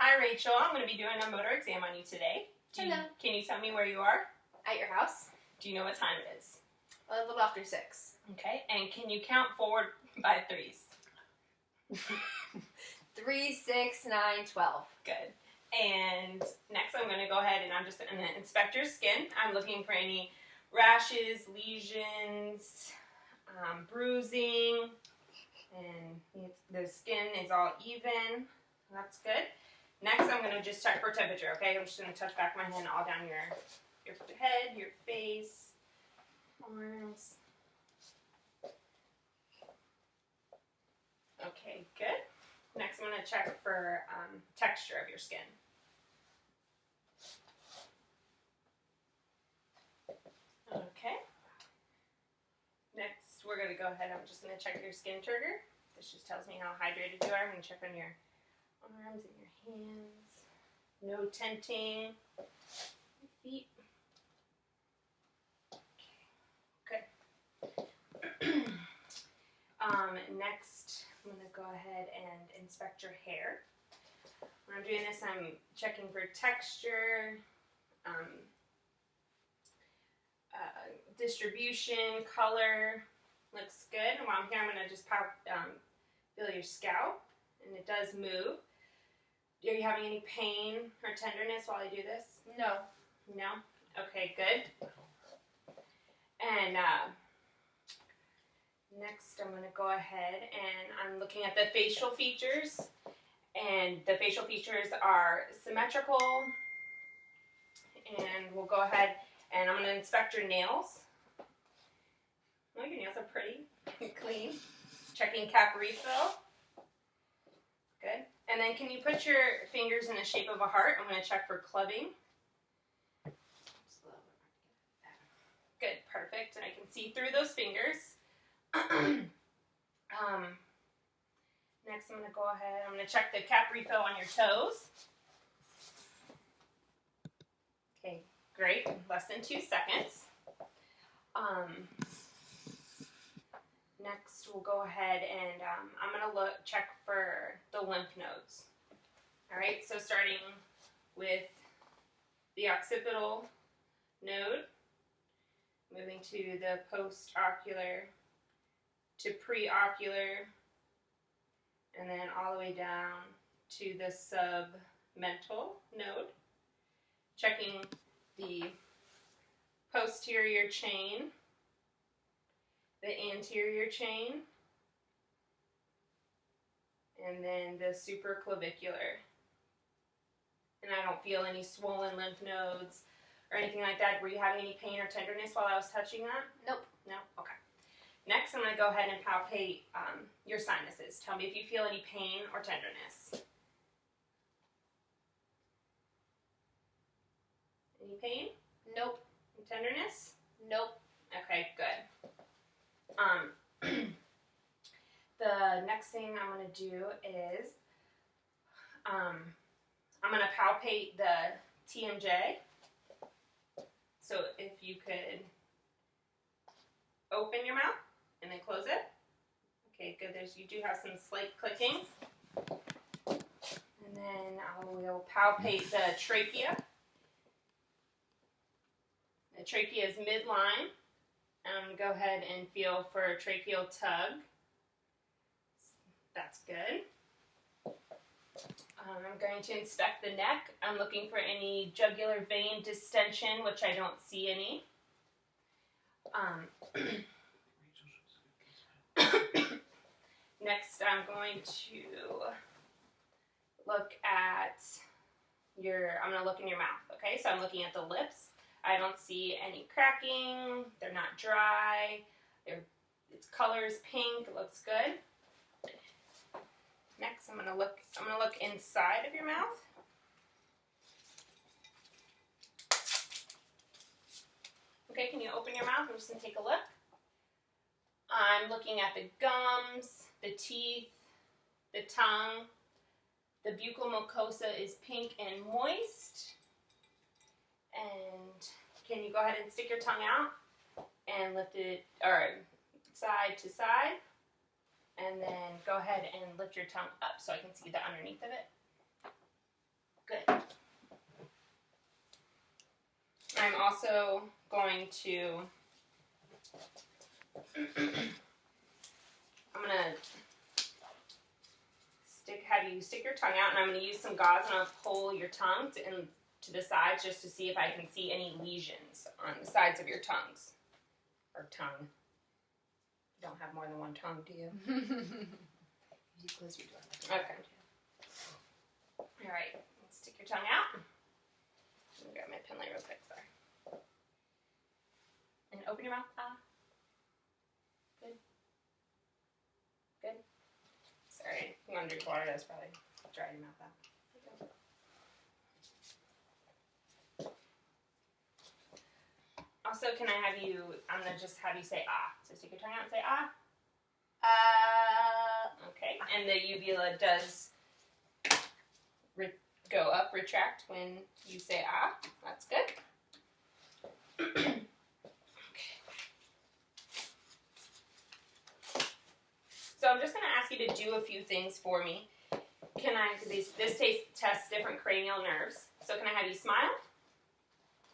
Hi Rachel, I'm going to be doing a motor exam on you today. Hello. Can you tell me where you are? At your house? Do you know what time it is? A little after 6. Okay, and can you count forward by threes? 3, 6, 9, 12. Good. And next I'm going to go ahead and I'm just going to inspect your skin. I'm looking for any rashes, lesions, bruising, and the skin is all even. That's good. Next I'm going to just check for temperature, okay? I'm just going to touch back my hand all down your head, your face, arms. Okay, good. Next I'm going to check for texture of your skin. Okay. Next we're going to go ahead, I'm just going to check your skin trigger. This just tells me how hydrated you are. I'm going to check on your arms and your hands. No tenting. Your feet. Okay, good. Next, I'm going to go ahead and inspect your hair. When I'm doing this, I'm checking for texture, distribution, color. Looks good. And while I'm here, I'm going to just feel your scalp, and it does move. Are you having any pain or tenderness while I do this? No. No? Okay, good. And next I'm going to go ahead and I'm looking at the facial features. And the facial features are symmetrical. And we'll go ahead and I'm going to inspect your nails. Oh, your nails are pretty, clean. Checking cap refill. Good. And then can you put your fingers in the shape of a heart? I'm going to check for clubbing. Good, perfect. And I can see through those fingers. Next, I'm going to go ahead. I'm going to check the cap refill on your toes. Okay, great. Less than 2 seconds. Next, we'll go ahead and I'm going to check for the lymph nodes. All right, so starting with the occipital node, moving to the post-ocular to pre-ocular, and then all the way down to the submental node. Checking the posterior chain, the anterior chain, and then the supraclavicular. And I don't feel any swollen lymph nodes or anything like that. Were you having any pain or tenderness while I was touching that? Nope. No? Okay. Next, I'm going to go ahead and palpate your sinuses. Tell me if you feel any pain or tenderness. Any pain? Nope. Any tenderness? Nope. Okay, good. The next thing I'm going to do is I'm going to palpate the TMJ. So if you could open your mouth and then close it. Okay, good. You do have some slight clicking. And then I will palpate the trachea. The trachea is midline. I'm going to go ahead and feel for a tracheal tug. That's good. I'm going to inspect the neck. I'm looking for any jugular vein distension, which I don't see any. Next, I'm going to look at I'm going to look in your mouth, okay? So I'm looking at the lips. I don't see any cracking. They're not dry. Its color is pink. It looks good. Next, I'm going to look inside of your mouth. Okay, can you open your mouth? I'm just going to take a look. I'm looking at the gums, the teeth, the tongue. The buccal mucosa is pink and moist. And can you go ahead and stick your tongue out and lift it, or side to side, and then go ahead and lift your tongue up so I can see the underneath of it. also going to, I'm going to have you stick your tongue out, and I'm going to use some gauze, and I'll pull your tongue to the sides just to see if I can see any lesions on the sides of your tongues. Or tongue. You don't have more than one tongue, do you? You close your door. Okay. All right. Stick your tongue out. Let me grab my pen light real quick. Sorry. And open your mouth. Good. Good. Sorry. You want to drink water? That's probably dried your mouth out. Also, can I have you, I'm going to just have you say ah. So stick your tongue out and say ah. Okay. And the uvula does go up, retract when you say ah. That's good. Okay. So I'm just going to ask you to do a few things for me. This tests different cranial nerves. So can I have you smile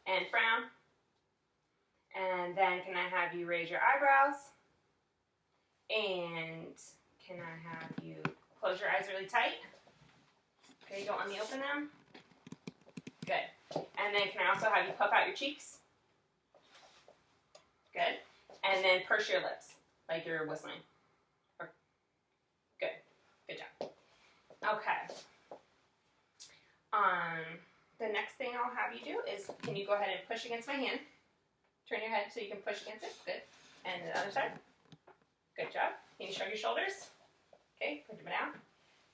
and frown? And then can I have you raise your eyebrows? And can I have you close your eyes really tight? Okay, don't let me open them. Good. And then can I also have you puff out your cheeks? Good. And then purse your lips like you're whistling. Good. Good job. Okay. The next thing I'll have you do is, can you go ahead and push against my hand? Turn your head so you can push against it. Good. And the other side. Good job. Can you shrug your shoulders? Okay, put them down.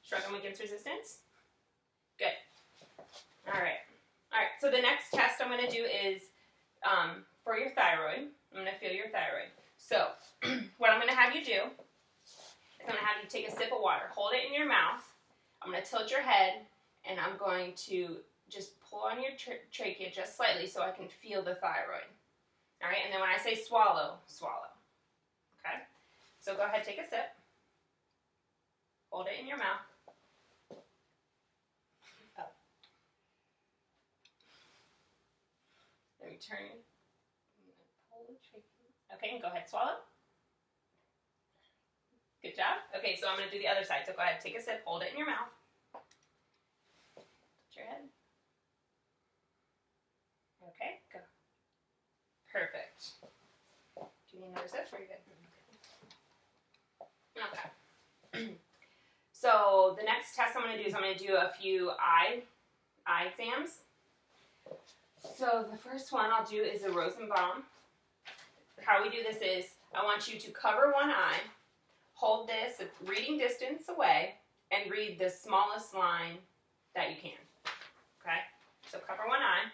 Shrug them against resistance. Good. All right. All right, so the next test I'm going to do is for your thyroid. I'm going to feel your thyroid. So what I'm going to have you do is I'm going to have you take a sip of water. Hold it in your mouth. I'm going to tilt your head, and I'm going to just pull on your trachea just slightly so I can feel the thyroid. All right, and then when I say swallow, swallow. Okay? So go ahead, take a sip. Hold it in your mouth. Oh. Let me turn it. Pull the trachea. Okay, and go ahead, swallow. Good job. Okay, so I'm going to do the other side. So go ahead, take a sip, hold it in your mouth. Touch your head. Okay, go. Perfect. Do you need another sip? Or are you good? Okay. So the next test I'm going to do is I'm going to do a few eye exams. So the first one I'll do is a Rosenbaum. How we do this is I want you to cover one eye, hold this at reading distance away, and read the smallest line that you can. Okay? So cover one eye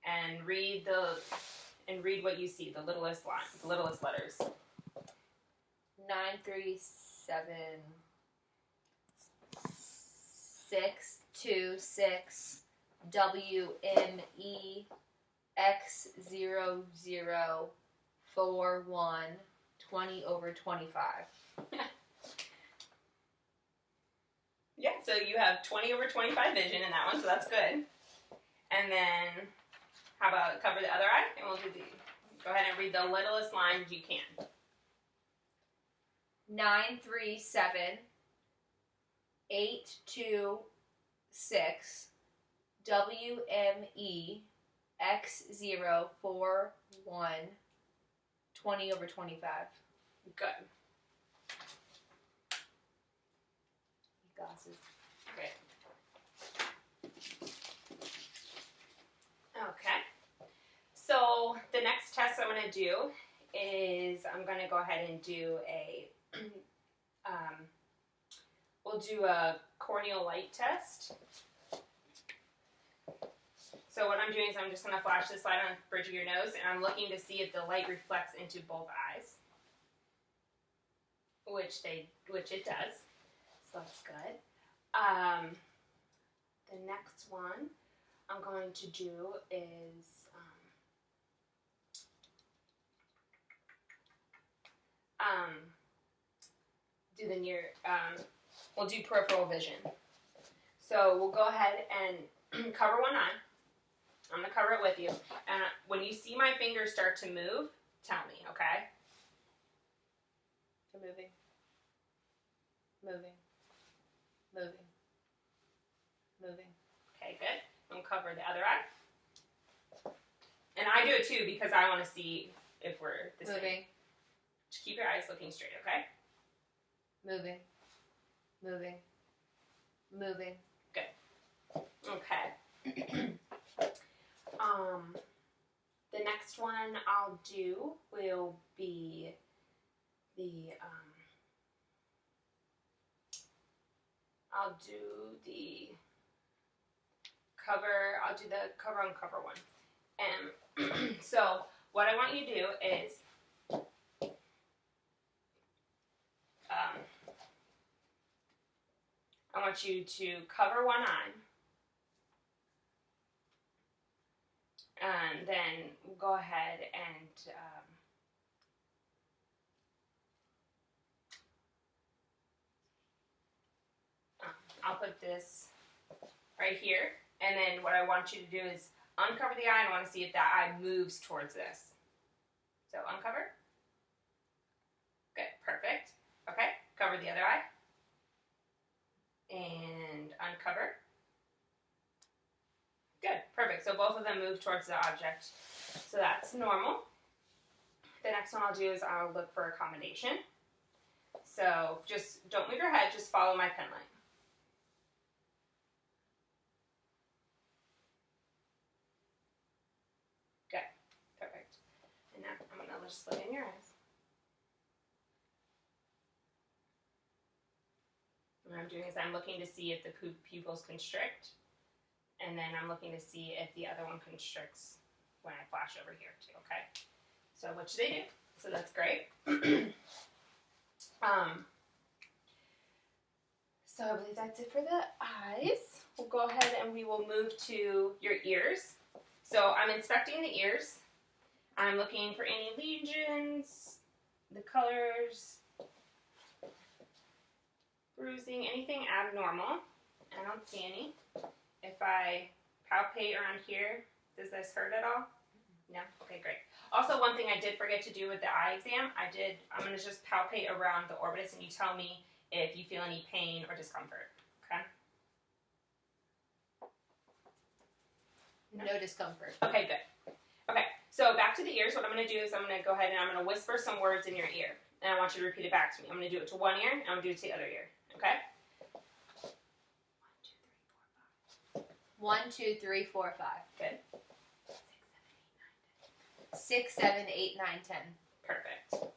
and read what you see, the littlest line, the littlest letters. 937-626 WMEX0041 20/25. Yeah, so you have 20/25 vision in that one, so that's good. And then, how about cover the other eye? And we'll do go ahead and read the littlest lines you can. 937-826 WMEX041 20/25. Good. Glasses. Great. Okay. So the next test I'm going to do is I'm going to go ahead and do we'll do a corneal light test. So what I'm doing is I'm just going to flash this light on the bridge of your nose, and I'm looking to see if the light reflects into both eyes, which it does. So that's good. The next one I'm going to do is we'll do peripheral vision. So we'll go ahead and cover one eye. I'm going to cover it with you. And when you see my fingers start to move, tell me, okay? They're moving. Moving. Moving. Moving. Okay, good. I'm going to cover the other eye. And I do it too because I want to see if we're the same. Moving. Just keep your eyes looking straight, okay? Moving. Moving. Moving. Okay. The next one I'll do will be I'll do the cover. I'll do the cover on cover one. And so what I want you to do is I want you to cover one eye. And then go ahead and I'll put this right here. And then what I want you to do is uncover the eye, and I want to see if that eye moves towards this. So uncover. Good, perfect. Okay, cover the other eye. And uncover. Good, perfect. So both of them move towards the object. So that's normal. The next one I'll do is I'll look for accommodation. So just don't move your head, just follow my pen line. Good, perfect. And now I'm going to just look in your eyes. What I'm doing is I'm looking to see if the pupils constrict. And then I'm looking to see if the other one constricts when I flash over here too, okay? So which they do, so that's great. So I believe that's it for the eyes. We'll go ahead and we will move to your ears. So I'm inspecting the ears. I'm looking for any lesions, the colors, bruising, anything abnormal. I don't see any. If I palpate around here, does this hurt at all? No? Okay, great. Also, one thing I did forget to do with the eye exam, I'm going to just palpate around the orbitus and you tell me if you feel any pain or discomfort, okay? No discomfort. Okay, good. Okay, so back to the ears. What I'm going to do is I'm going to go ahead and I'm going to whisper some words in your ear. And I want you to repeat it back to me. I'm going to do it to one ear and I'm going to do it to the other ear, okay? 1, 2, 3, 4, 5. Good. 6, 7, 8, 9, 10. Perfect.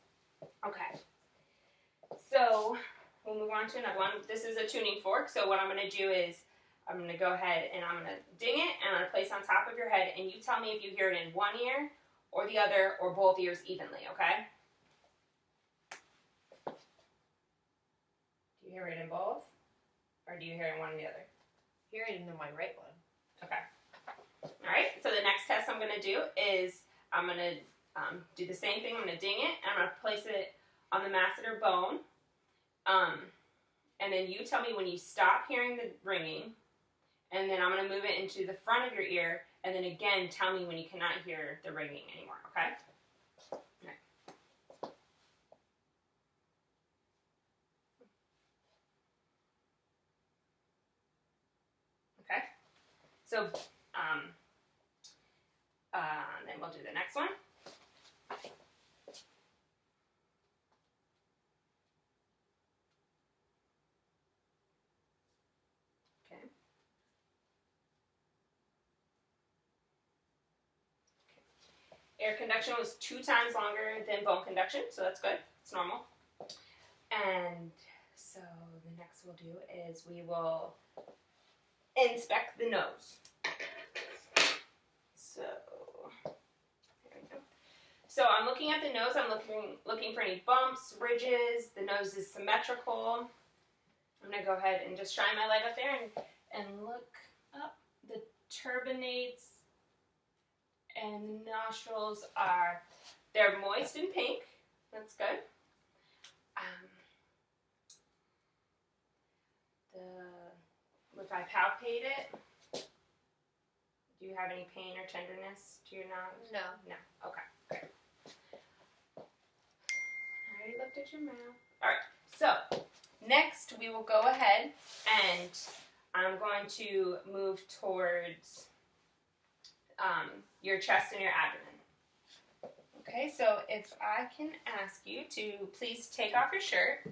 Okay. So we'll move on to another one. This is a tuning fork. So what I'm going to do is I'm going to go ahead and I'm going to ding it and I'm going to place it on top of your head and you tell me if you hear it in one ear or the other or both ears evenly, okay? Do you hear it in both? Or do you hear it in one or the other? Hear it in my right one. Okay. All right. So the next test I'm going to do is I'm going to do the same thing. I'm going to ding it, and I'm going to place it on the masseter bone. And then you tell me when you stop hearing the ringing, and then I'm going to move it into the front of your ear, and then again tell me when you cannot hear the ringing anymore, okay? All right. Okay. So, then we'll do the next one. Okay. Air conduction was 2 times longer than bone conduction, so that's good. It's normal. And so the next we'll do is we will inspect the nose. So there we go. So I'm looking at the nose. I'm looking for any bumps, ridges. The nose is symmetrical. I'm gonna go ahead and just shine my light up there and look up. The turbinates and the nostrils they're moist and pink. That's good. If I palpate it, Do you have any pain or tenderness to your knot? No. No. Okay. Great. I already looked at your mouth. All right. So next we will go ahead and I'm going to move towards your chest and your abdomen. Okay. So if I can ask you to please take off your shirt.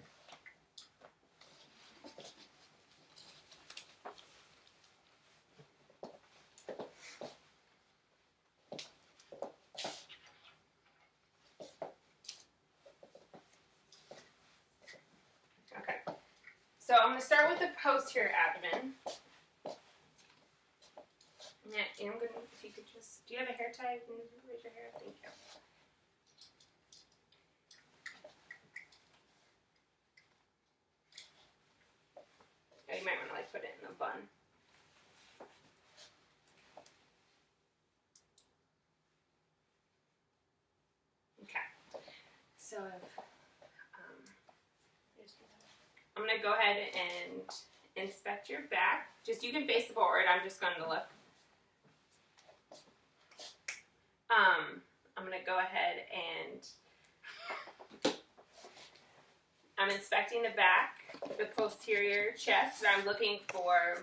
So I'm going to start with the posterior abdomen. Yeah, and I'm going to, if you could just, do you have a hair tie? Can you raise your hair? Thank you. Oh, you might want to like put it in a bun. Okay. So I'm going to go ahead and inspect your back. Just, you can face the forward. I'm just going to look. I'm going to go ahead and I'm inspecting the back, the posterior chest, and I'm looking for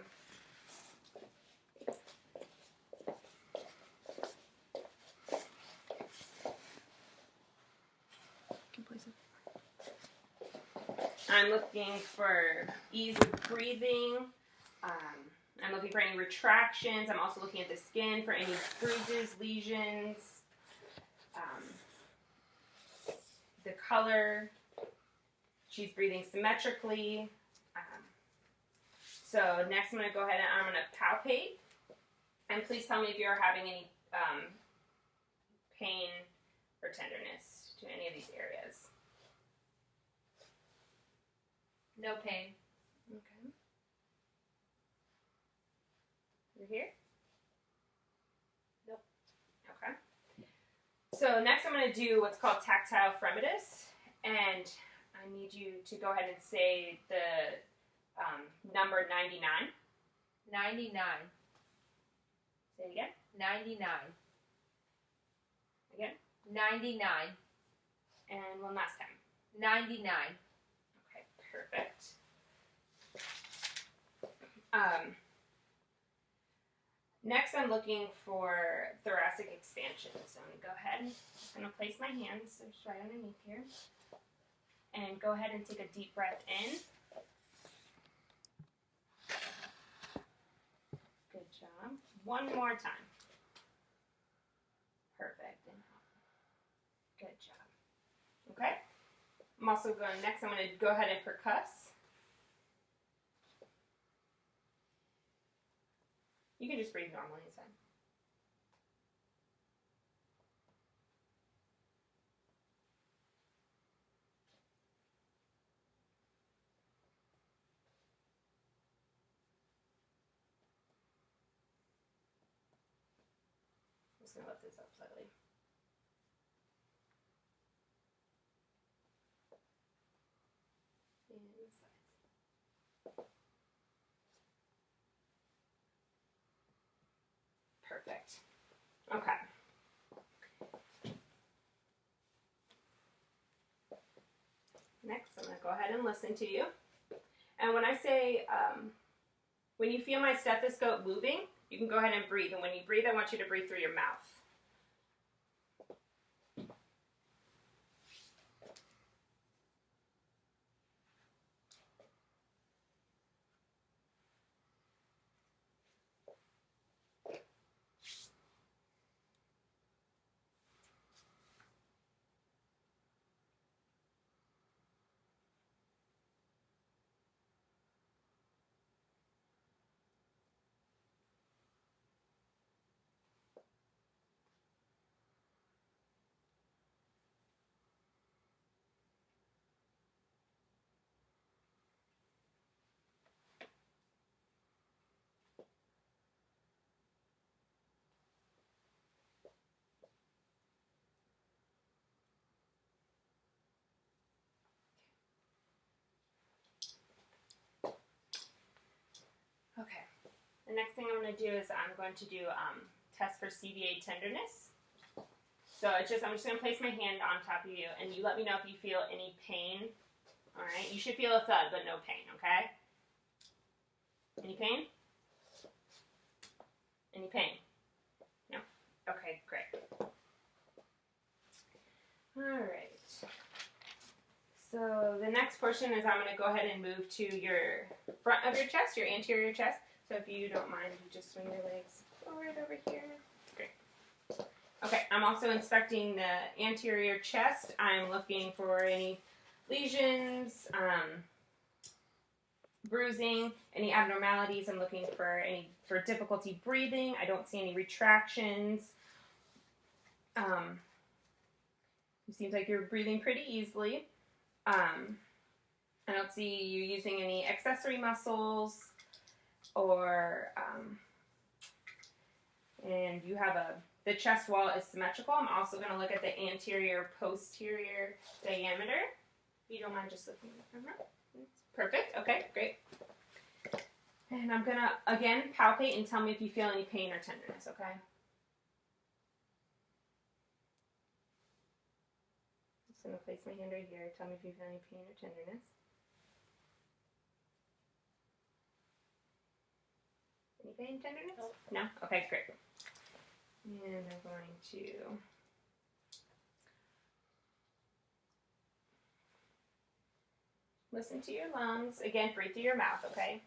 ease of breathing. I'm looking for any retractions. I'm also looking at the skin for any bruises, lesions, the color. She's breathing symmetrically. So next I'm going to go ahead and I'm going to palpate. And please tell me if you're having any pain or tenderness to any of these areas. No pain. Okay. You're here? Nope. Okay. So next I'm going to do what's called tactile fremitus. And I need you to go ahead and say the number 99. 99. Say it again. 99. Again. 99. And one last time. 99. Okay, perfect. Next I'm looking for thoracic expansion. So I'm going to go ahead. I'm just going to place my hands just right underneath here. And go ahead and take a deep breath in. Good job. One more time. Perfect. And good job. Okay. I'm also going, next I'm going to go ahead and percuss. You can just breathe normally, it's fine. I'm just going to lift this up slightly. And this side. Perfect. Okay. Next, I'm going to go ahead and listen to you. And when I say, when you feel my stethoscope moving, you can go ahead and breathe. And when you breathe, I want you to breathe through your mouth. The next thing I'm going to do is I'm going to do test for CVA tenderness. So I'm just going to place my hand on top of you, and you let me know if you feel any pain. All right, you should feel a thud, but no pain. Okay? Any pain? Any pain? No? Okay, great. Alright. So the next portion is I'm going to go ahead and move to your front of your chest, your anterior chest. So if you don't mind, you just swing your legs forward over here. Great. Okay, I'm also inspecting the anterior chest. I'm looking for any lesions, bruising, any abnormalities. I'm looking for difficulty breathing. I don't see any retractions. It seems like you're breathing pretty easily. I don't see you using any accessory muscles, or and you have the chest wall is symmetrical. I'm also going to look at the anterior posterior diameter. If you don't mind just looking at the camera. Perfect. Okay, great. And I'm going to, again, palpate and tell me if you feel any pain or tenderness, okay? I'm just going to place my hand right here. Tell me if you feel any pain or tenderness. Any pain, tenderness? No? Okay, great. And I'm going to listen to your lungs. Again, breathe through your mouth, okay?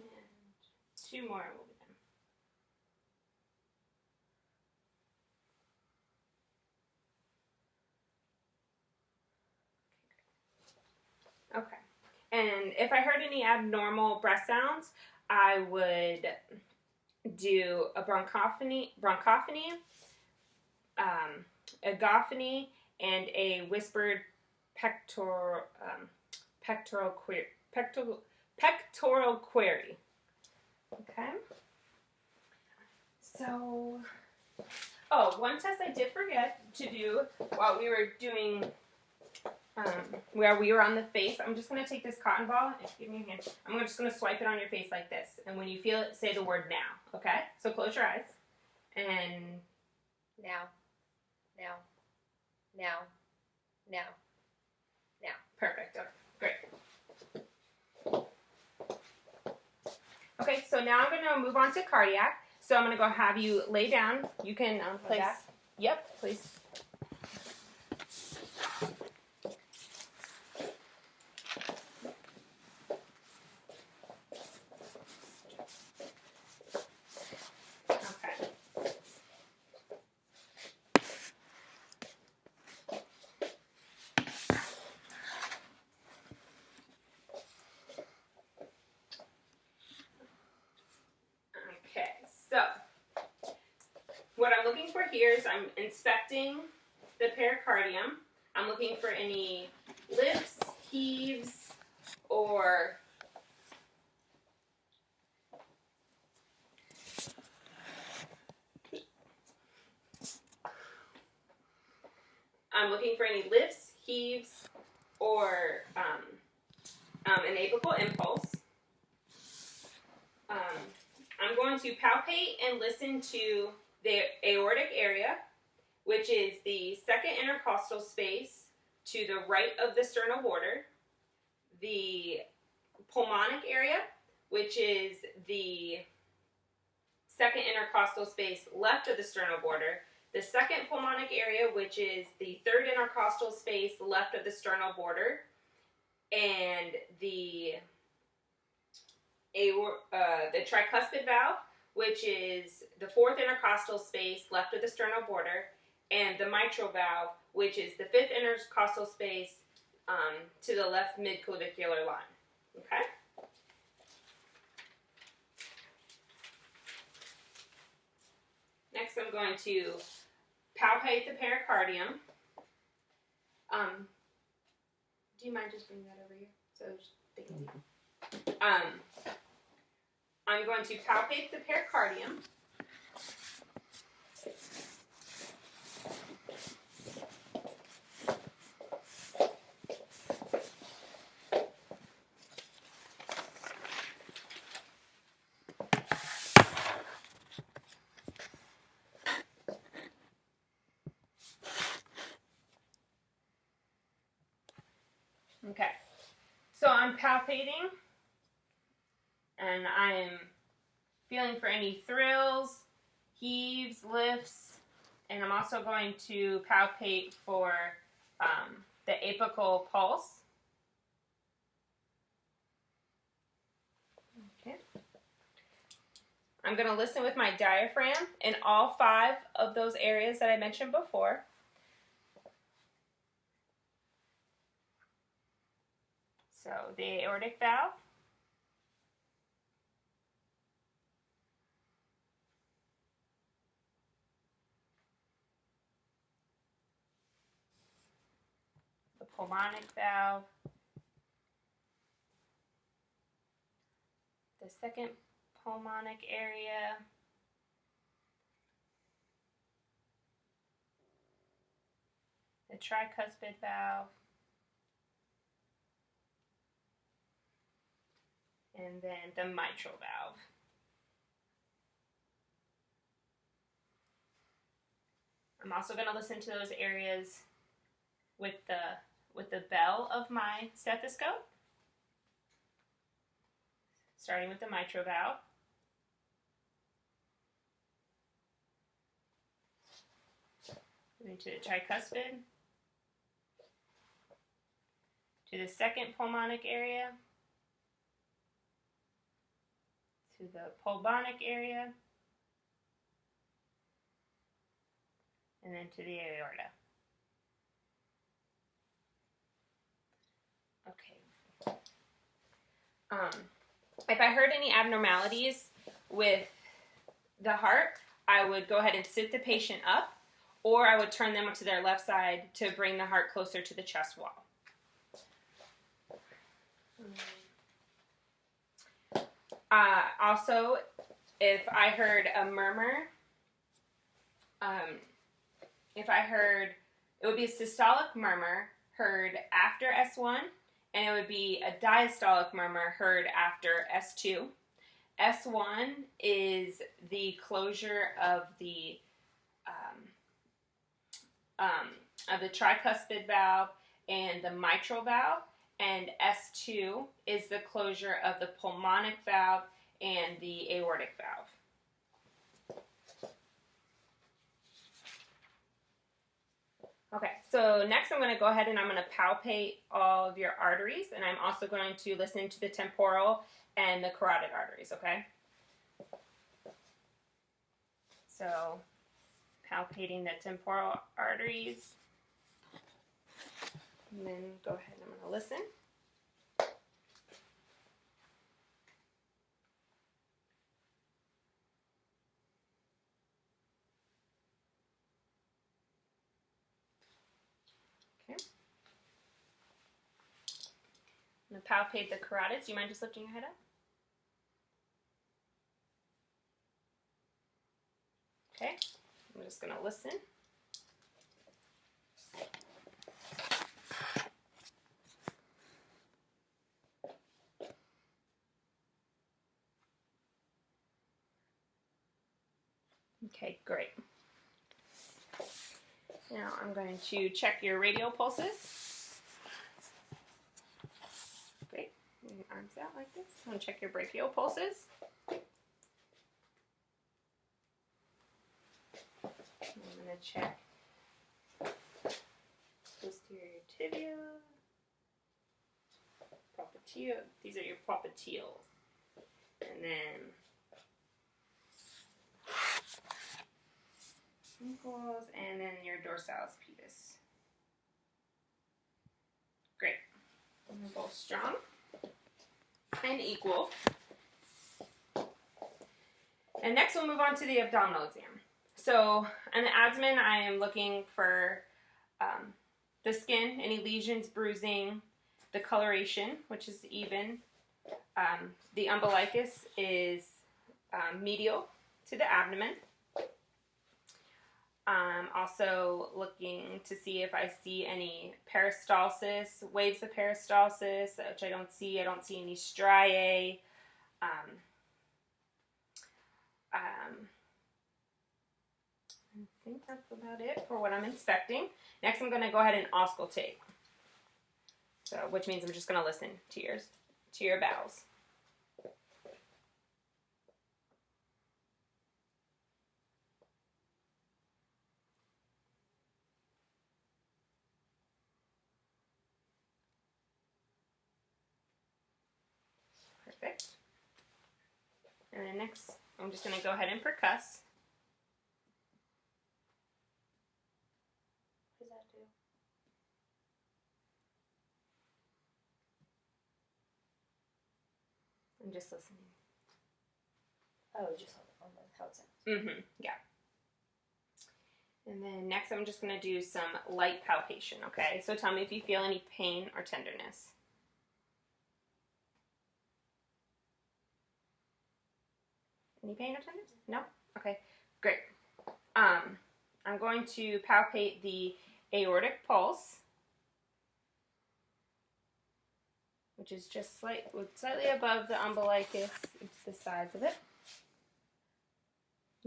And 2 more and we'll be done. Okay. And if I heard any abnormal breath sounds, I would do a bronchophony, agophony, and a whispered pectoral query. Okay. So, one test I did forget to do while we were doing, where we were on the face. I'm just going to take this cotton ball, and give me your hand. I'm just going to swipe it on your face like this. And when you feel it, say the word now. Okay? So close your eyes. And Now. Now. Now. Now. Now. Perfect. Okay, great. Okay, so now I'm going to move on to cardiac. So I'm going to go have you lay down. You can place. Back? Yep, please. Okay. Okay, so what I'm looking for here is I'm inspecting the pericardium. I'm looking for any lifts, heaves, or enabable impulse. I'm going to palpate and listen to the aortic area, which is the second intercostal space to the right of the sternal border, the pulmonic area, which is the second intercostal space left of the sternal border, the second pulmonic area, which is the third intercostal space left of the sternal border, and the tricuspid valve, which is the fourth intercostal space left of the sternal border, and the mitral valve, which is the fifth intercostal space to the left midclavicular line. Okay? Next, I'm going to palpate the pericardium. Do you mind just bringing that over here so they can see? I'm going to palpate the pericardium. Okay, so I'm palpating, and I'm feeling for any thrills, heaves, lifts, and I'm also going to palpate for the apical pulse. Okay. I'm going to listen with my diaphragm in all 5 of those areas that I mentioned before. So the aortic valve, the pulmonic valve, the second pulmonic area, the tricuspid valve, and then the mitral valve. I'm also going to listen to those areas with the bell of my stethoscope, starting with the mitral valve. Moving to the tricuspid, to the second pulmonic area, to the pulmonic area, and then to the aorta. Okay. If I heard any abnormalities with the heart, I would go ahead and sit the patient up, or I would turn them to their left side to bring the heart closer to the chest wall. Also, if I heard a murmur, it would be a systolic murmur heard after S1, and it would be a diastolic murmur heard after S2. S1 is the closure of the tricuspid valve and the mitral valve, and S2 is the closure of the pulmonic valve and the aortic valve. Okay, so next I'm going to go ahead and I'm going to palpate all of your arteries, and I'm also going to listen to the temporal and the carotid arteries, okay? So, palpating the temporal arteries, and then go ahead and I'm going to listen. I'm going to palpate the carotids. Do you mind just lifting your head up? Okay, I'm just going to listen. Okay, great. Now I'm going to check your radial pulses. Great. Bring your arms out like this. I'm going to check your brachial pulses. I'm going to check posterior tibia, popliteal. These are your popliteals. And then ankles, and then your dorsalis pedis. Great. They're both strong and equal. And next we'll move on to the abdominal exam. So on the abdomen, I am looking for the skin, any lesions, bruising, the coloration, which is even. The umbilicus is medial to the abdomen. Also looking to see if I see any peristalsis, waves of peristalsis, which I don't see. I don't see any striae. I think that's about it for what I'm inspecting. Next, I'm going to go ahead and auscultate. So, which means I'm just going to listen to your bowels. Perfect. And then next, I'm just going to go ahead and percuss. What does that do? I'm just listening. Oh, just on how it sounds. Yeah. And then next, I'm just going to do some light palpation, okay? So tell me if you feel any pain or tenderness. Any pain or tenderness? No? Okay, great. I'm going to palpate the aortic pulse, which is just slightly above the umbilicus. It's the sides of it.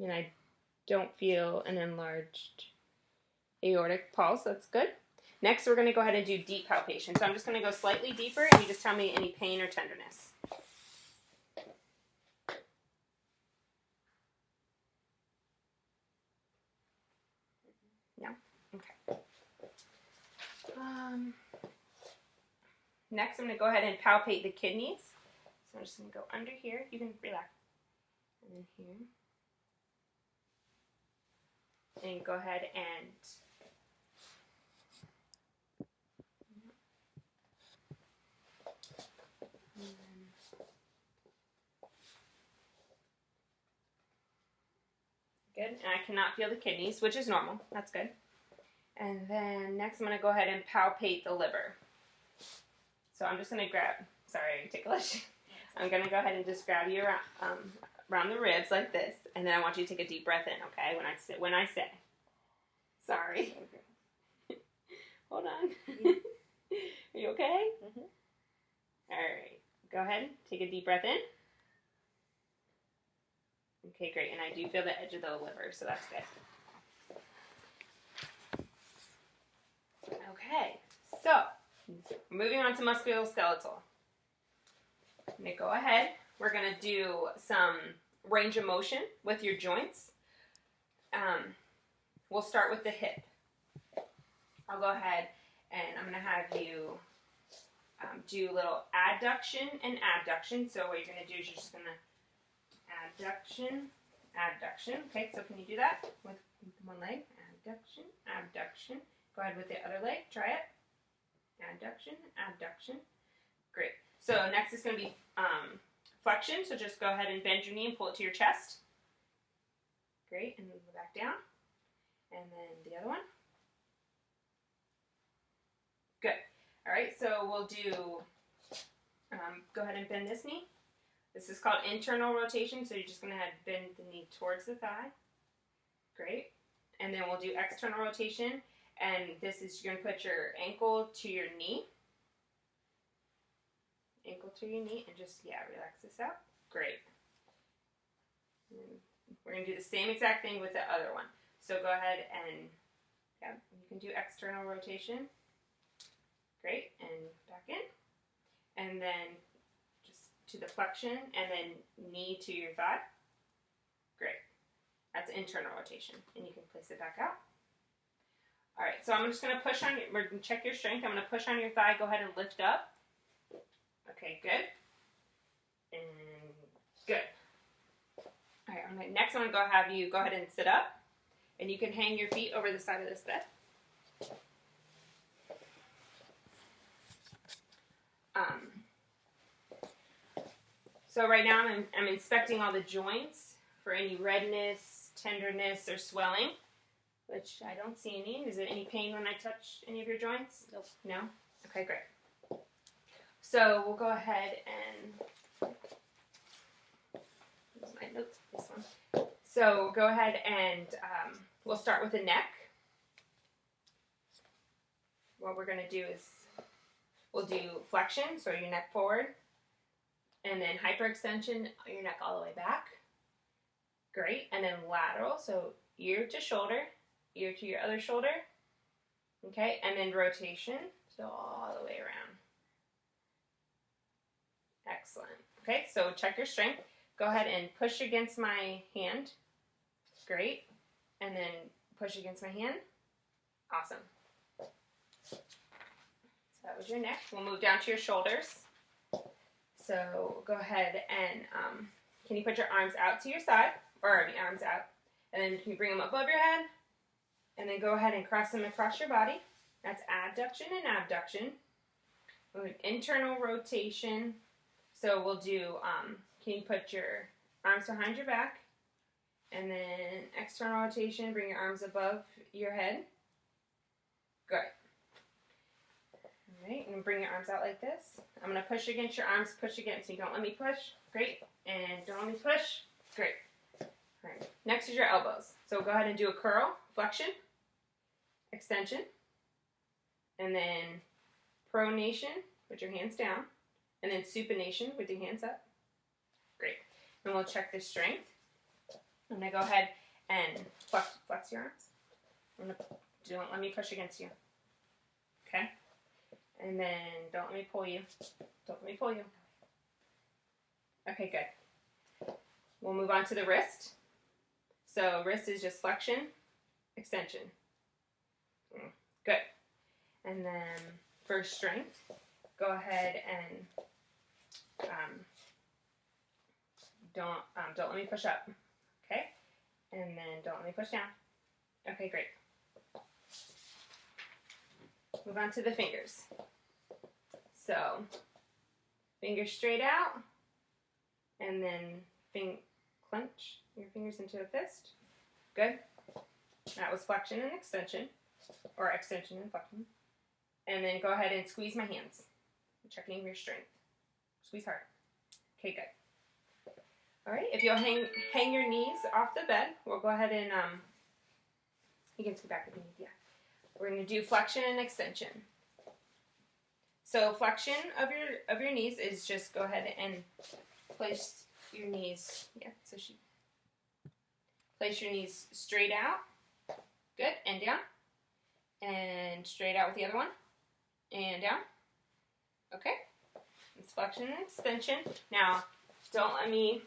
And I don't feel an enlarged aortic pulse. That's good. Next, we're going to go ahead and do deep palpation. So I'm just going to go slightly deeper, and you just tell me any pain or tenderness. No? Okay. Next, I'm going to go ahead and palpate the kidneys. So I'm just going to go under here. You can relax. And then here. And go ahead and good. And I cannot feel the kidneys, which is normal. That's good. And then next I'm going to go ahead and palpate the liver. So I'm just going to grab, sorry, ticklish. I'm going to go ahead and just grab you around the ribs like this. And then I want you to take a deep breath in, okay, when I say. Sorry. Okay. Hold on. Are you okay? Mm-hmm. All right. Go ahead. Take a deep breath in. Okay, great. And I do feel the edge of the liver, so that's good. Okay. So, moving on to musculoskeletal. I'm going to go ahead. We're going to do some range of motion with your joints. We'll start with the hip. I'll go ahead and I'm going to have you do a little adduction and abduction. So what you're going to do is you're just going to adduction, abduction. Okay, so can you do that with one leg? Adduction, abduction. Go ahead with the other leg. Try it. Adduction, abduction. Great. So next is going to be flexion. So just go ahead and bend your knee and pull it to your chest. Great. And then go back down. And then the other one. Good. All right, so we'll do, go ahead and bend this knee. This is called internal rotation, so you're just going to bend the knee towards the thigh. Great. And then we'll do external rotation, and this is, you're going to put your ankle to your knee. Ankle to your knee, and just, relax this out. Great. And we're going to do the same exact thing with the other one. So go ahead and, you can do external rotation. Great, and back in. And then just to the flexion, and then knee to your thigh. Great. That's internal rotation. And you can place it back out. All right, so I'm just going to push on your, we're going to check your strength. I'm going to push on your thigh. Go ahead and lift up. Okay, good. And good. All right, next I'm going to have you go ahead and sit up. And you can hang your feet over the side of this bed. So right now I'm inspecting all the joints for any redness, tenderness, or swelling, which I don't see any. Is there any pain when I touch any of your joints? Nope. No? Okay, great. So we'll go ahead and, here's my notes, this one. So we'll go ahead and we'll start with the neck. What we're going to do is we'll do flexion, so your neck forward, and then hyperextension, your neck all the way back. Great. And then lateral, so ear to shoulder, ear to your other shoulder. Okay, and then rotation, so all the way around. Excellent. Okay, so check your strength. Go ahead and push against my hand. Great. And then push against my hand. Awesome. So that was your neck. We'll move down to your shoulders. So go ahead and can you put your arms out to your side, or the arms out, and then can you bring them above your head, and then go ahead and cross them across your body. That's adduction and abduction. Internal rotation. So we'll do, can you put your arms behind your back, and then external rotation, bring your arms above your head. Good. All right, and bring your arms out like this. I'm going to push against your arms, push against me. Don't let me push. Great. And don't let me push. Great. All right. Next is your elbows. So go ahead and do a curl, flexion, extension, and then pronation with your hands down, and then supination with your hands up. Great. And we'll check the strength. I'm going to go ahead and flex your arms. Don't let me push against you. Okay? And then don't let me pull you. Don't let me pull you. Okay, good. We'll move on to the wrist. So wrist is just flexion, extension. Good. And then for strength, go ahead and don't let me push up. Okay? And then don't let me push down. Okay, great. Move on to the fingers. So, fingers straight out, and then clench your fingers into a fist. Good. That was flexion and extension, or extension and flexion. And then go ahead and squeeze my hands, checking your strength. Squeeze hard. Okay, good. All right, if you'll hang your knees off the bed, we'll go ahead and, you can scoot back if you need, yeah. We're going to do flexion and extension. So flexion of your knees is just go ahead and place your knees, place your knees straight out, good, and down, and straight out with the other one, and down, okay. It's flexion and extension. Now, don't let me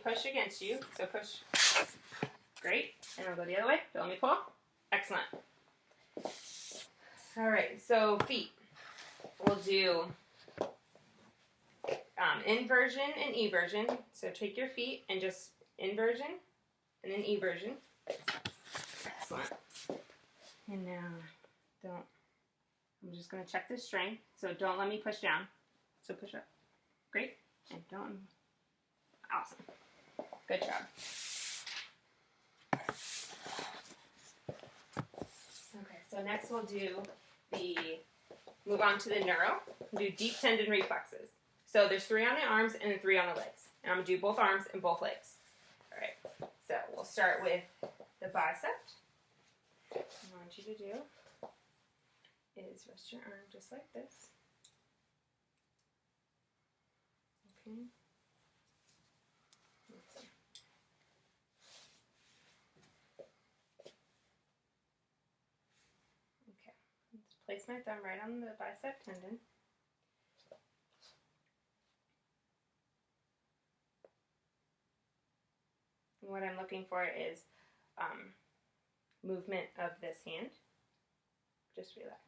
push against you. So push, great, and I'll go the other way. Don't let me pull. Excellent. All right, so feet. We'll do inversion and eversion. So take your feet and just inversion and then eversion. Excellent. And now I'm just going to check the strength. So don't let me push down. So push up. Great. And don't. Awesome. Good job. Okay, so next we'll do move on to the neuro. We'll do deep tendon reflexes. So there's 3 on the arms and then 3 on the legs. And I'm going to do both arms and both legs. All right, so we'll start with the bicep. What I want you to do is rest your arm just like this. Okay. Place my thumb right on the bicep tendon. And what I'm looking for is movement of this hand. Just relax,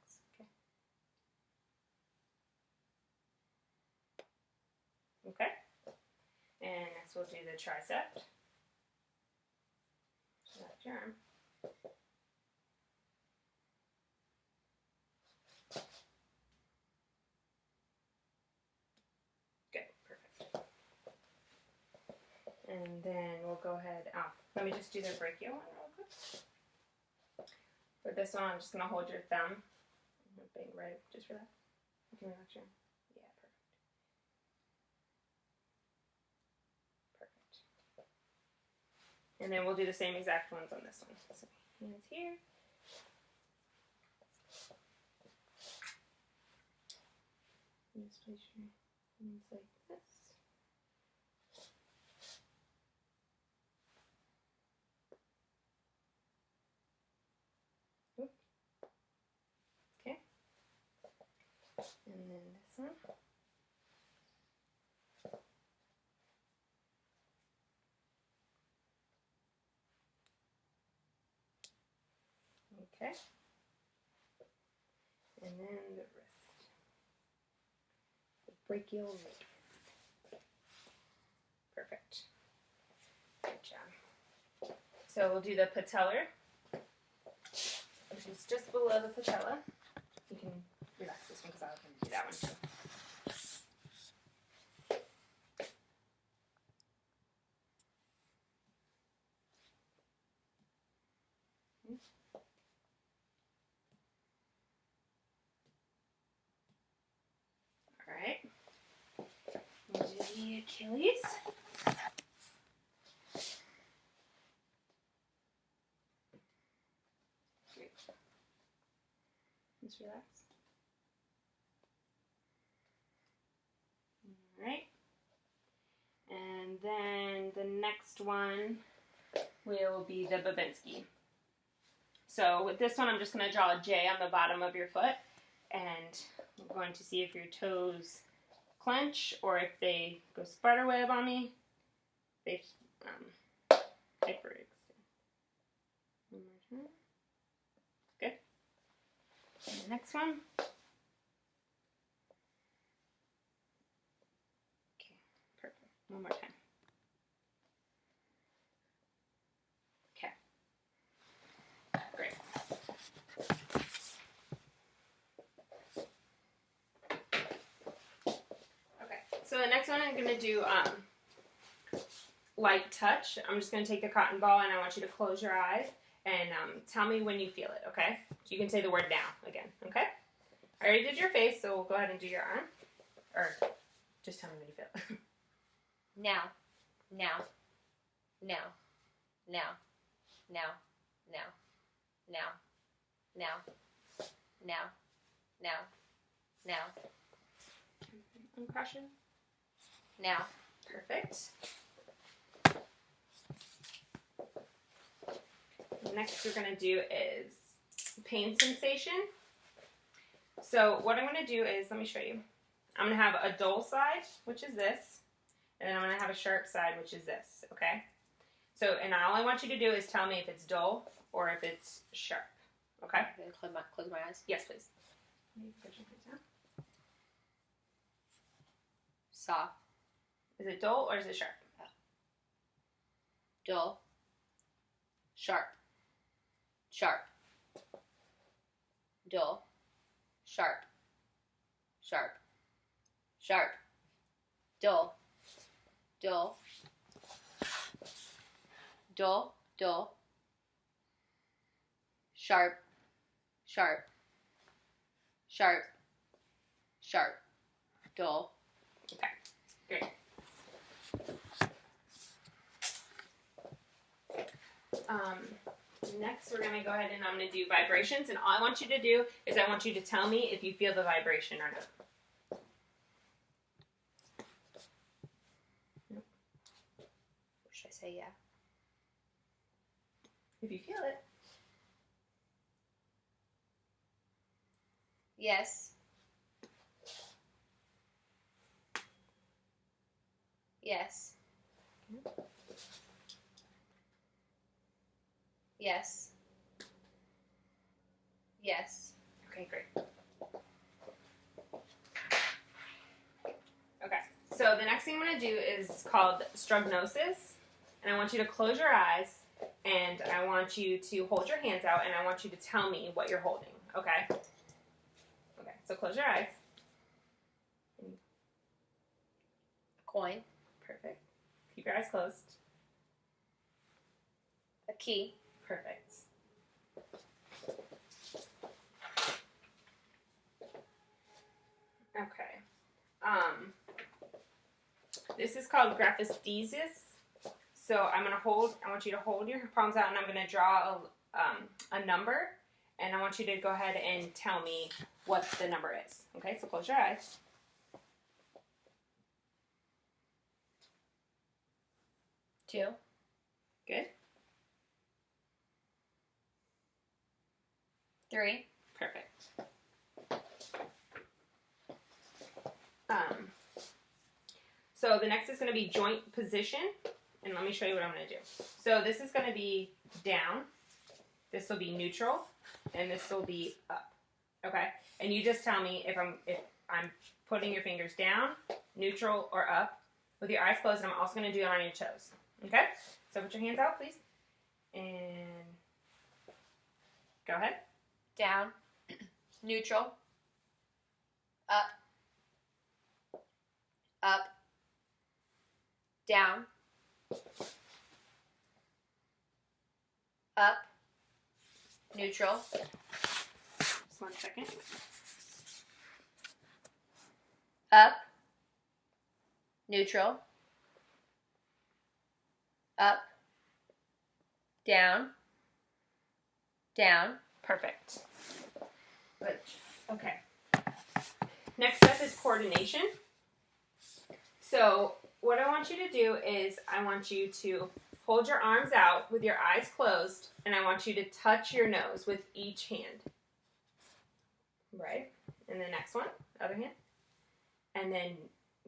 okay? Okay? And next we'll do the tricep. Left your arm. And then we'll go Let me just do the brachial one real quick. For this one, I'm just going to hold your thumb. Bang right, just for that. Can we relax your arm? Yeah, perfect. Perfect. And then we'll do the same exact ones on this one. So hands here. Just place your hands like this. Oop. Okay. And then this one. Okay. And then the wrist. The brachial radius. Perfect. Good job. So we'll do the patellar, which is just below the patella. You can relax this one because I was going to do that one too. Alright. We'll do the Achilles. Great. Just relax. Alright. And then the next one will be the Babinski. So with this one, I'm just going to draw a J on the bottom of your foot, and we're going to see if your toes clench or if they go spider web on me. They hyperextend. One more time. Good. And the next one. Okay, perfect. One more time. Okay. Great. Okay, so the next one I'm going to do light touch. I'm just going to take the cotton ball and I want you to close your eyes and tell me when you feel it, okay? So you can say the word now again, okay? I already did your face, so we'll go ahead and do your arm. Or just tell me when you feel it. Now. Now. Now. Now. Now. Now. Now. Now. Now. Now. Now. Impression. Now. Perfect. Next we're going to do is pain sensation. So what I'm going to do is, let me show you. I'm going to have a dull side, which is this, and then I'm going to have a sharp side, which is this, okay? So, and all I want you to do is tell me if it's dull or if it's sharp, okay? Close my eyes. Yes, please. Put your hands down. Soft. Is it dull or is it sharp? Dull. Sharp. Sharp. Dull. Sharp. Sharp. Sharp. Dull. Dull. Dull. Dull. Sharp. Sharp. Sharp. Sharp. Dull. Okay, great. Next, we're going to go ahead and I'm going to do vibrations. And all I want you to do is I want you to tell me if you feel the vibration or not. Or should I say yeah? If you feel it. Yes. Yes. Yes. Yes. Okay, great. Okay, so the next thing I'm going to do is called strugnosis. And I want you to close your eyes and I want you to hold your hands out and I want you to tell me what you're holding, okay? Okay, so close your eyes. A coin. Perfect. Keep your eyes closed. key. Perfect. Okay. This is called graphesthesis. So I want you to hold your palms out, and I'm going to draw a number, and I want you to go ahead and tell me what the number is. Okay, so close your eyes. 2. Good. 3. Perfect. So the next is going to be joint position, and let me show you what I'm going to do. So this is going to be down, this will be neutral, and this will be up. Okay, and you just tell me if I'm putting your fingers down, neutral, or up with your eyes closed. And I'm also going to do it on your toes. Okay, so put your hands out, please, and go ahead. Down. Neutral. Up. Up. Down. Up. Neutral. Just 1 second. Up. Neutral. Up. Down. Down. Perfect. Good. Okay. Next up is coordination. So what I want you to do is I want you to hold your arms out with your eyes closed, and I want you to touch your nose with each hand. Right? And the next one, other hand. And then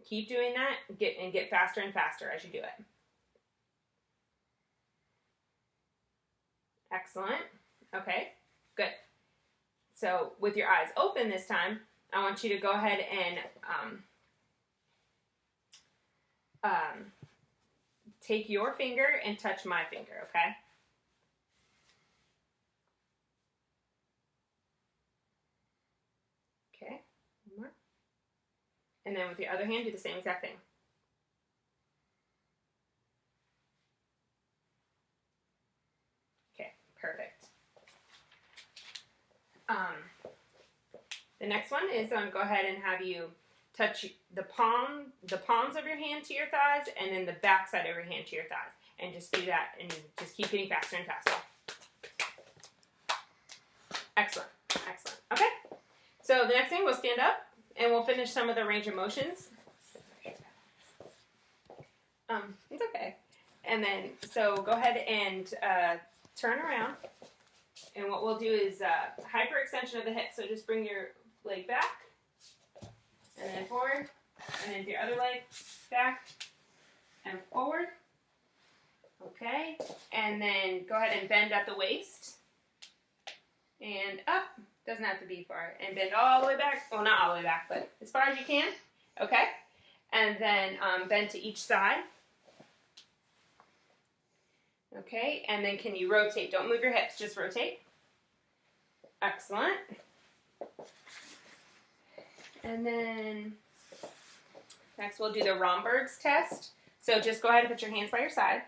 keep doing that, get faster and faster as you do it. Excellent. Okay, good. So with your eyes open this time, I want you to go ahead and take your finger and touch my finger, okay? Okay, one more. And then with your other hand, do the same exact thing. Okay, perfect. The next one is I'm going to go ahead and have you touch the palms of your hand to your thighs, and then the back side of your hand to your thighs. And just do that, and just keep getting faster and faster. Excellent, excellent. Okay, so the next thing, we'll stand up, and we'll finish some of the range of motions. It's okay. And then, so go ahead and turn around. And what we'll do is hyperextension of the hip. So just bring your leg back, and then forward, and then your other leg back and forward. Okay, and then go ahead and bend at the waist and up. Doesn't have to be far. And bend all the way back. Well, not all the way back, but as far as you can. Okay, and then bend to each side. Okay, and then can you rotate? Don't move your hips, just rotate. Excellent. And then next we'll do the Romberg's test. So just go ahead and put your hands by your side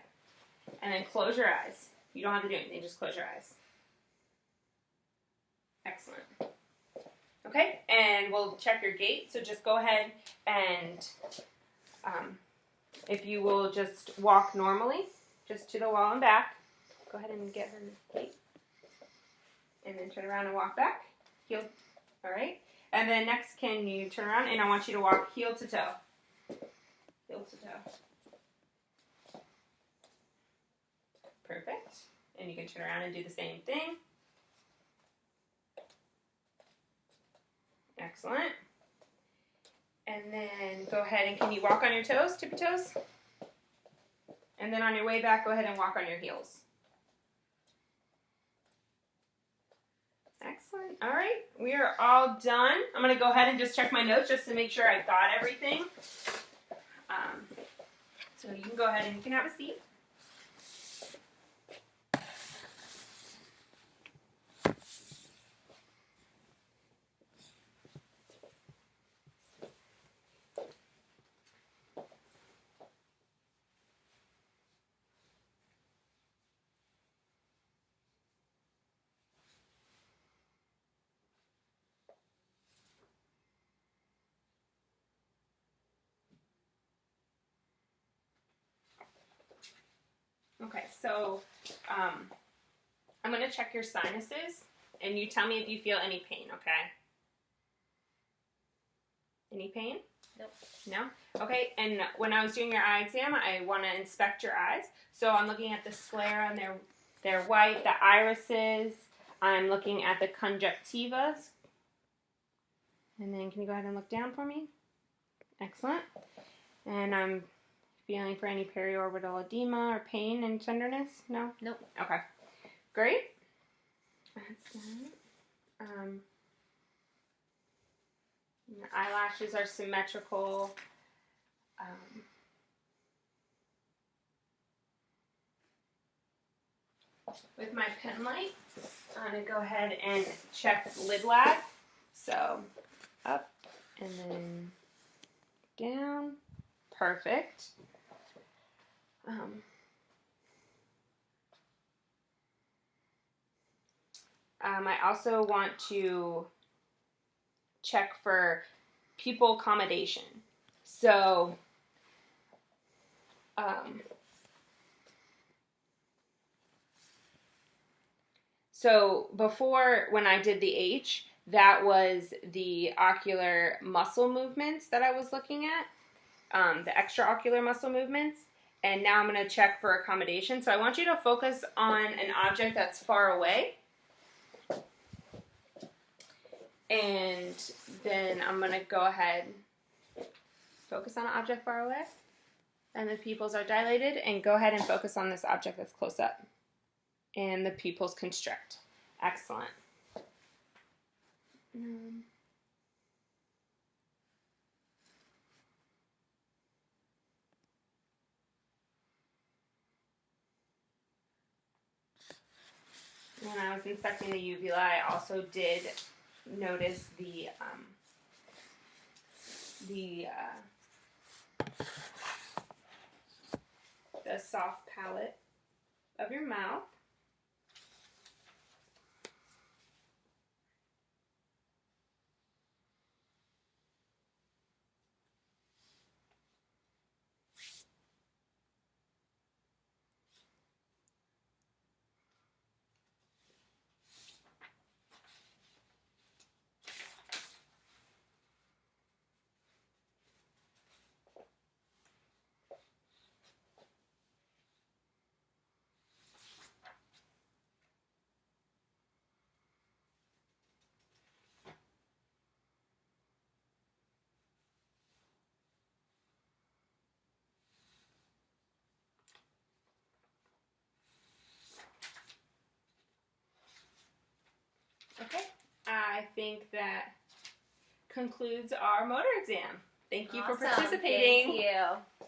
and then close your eyes. You don't have to do anything, just close your eyes. Excellent. Okay, and we'll check your gait. So just go ahead and if you will just walk normally, just to the wall and back. Go ahead and get her gait. And then turn around and walk back. Heel. All right. And then next, can you turn around? And I want you to walk heel to toe. Heel to toe. Perfect. And you can turn around and do the same thing. Excellent. And then go ahead and can you walk on your toes, tippy toes? And then on your way back, go ahead and walk on your heels. Excellent. All right, we are all done. I'm going to go ahead and just check my notes just to make sure I got everything. So you can go ahead and you can have a seat. Okay, so I'm going to check your sinuses, and you tell me if you feel any pain, okay? Any pain? Nope. No? Okay, and when I was doing your eye exam, I want to inspect your eyes. So I'm looking at the sclera, and they're white, the irises. I'm looking at the conjunctivas. And then can you go ahead and look down for me? Excellent. And I'm feeling for any periorbital edema or pain and tenderness? No? Nope. Okay. Great. That's that. Your eyelashes are symmetrical. With my pen light, I'm going to go ahead and check lid lag. So up and then down. Perfect. I also want to check for pupil accommodation. So, before, when I did the H, that was the ocular muscle movements that I was looking at, the extraocular muscle movements. And now I'm going to check for accommodation. So I want you to focus on an object that's far away. And then I'm going to go ahead, focus on an object far away. And the pupils are dilated. And go ahead and focus on this object that's close up. And the pupils constrict. Excellent. When I was inspecting the uvula, I also did notice the soft palate of your mouth. Okay, I think that concludes our motor exam. Thank you for Awesome. participating. Thank you.